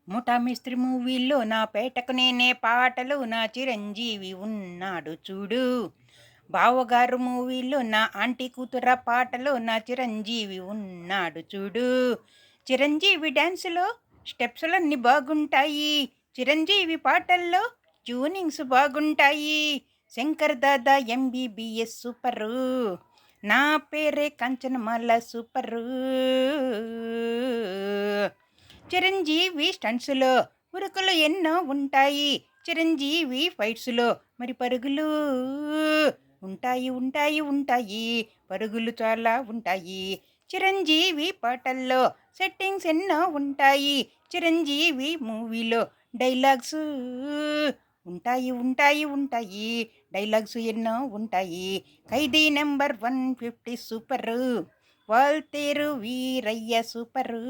ముఠా మిస్త్రి మూవీలో నా పేటకు నేనే పాటలు నా చిరంజీవి ఉన్నాడు చూడు. బావగారు మూవీలో నా ఆంటీ కూతుర పాటలు నా చిరంజీవి ఉన్నాడు చూడు. చిరంజీవి డ్యాన్సులో స్టెప్సులన్నీ బాగుంటాయి. చిరంజీవి పాటల్లో ట్యూనింగ్స్ బాగుంటాయి. Shankar Dada MBBS super. నా పేరే కాంచనమాల సూపరు. చిరంజీవి స్టంట్స్లో ఉరుకులు ఎన్నో ఉంటాయి. చిరంజీవి ఫైట్స్లో మరి పరుగులు ఉంటాయి ఉంటాయి ఉంటాయి పరుగులు చాలా ఉంటాయి. చిరంజీవి పాటల్లో సెట్టింగ్స్ ఎన్నో ఉంటాయి. చిరంజీవి మూవీలో డైలాగ్స్ ఉంటాయి ఉంటాయి ఉంటాయి డైలాగ్స్ ఎన్నో ఉంటాయి. Khaidi number 150 super. Waltair Veerayya super.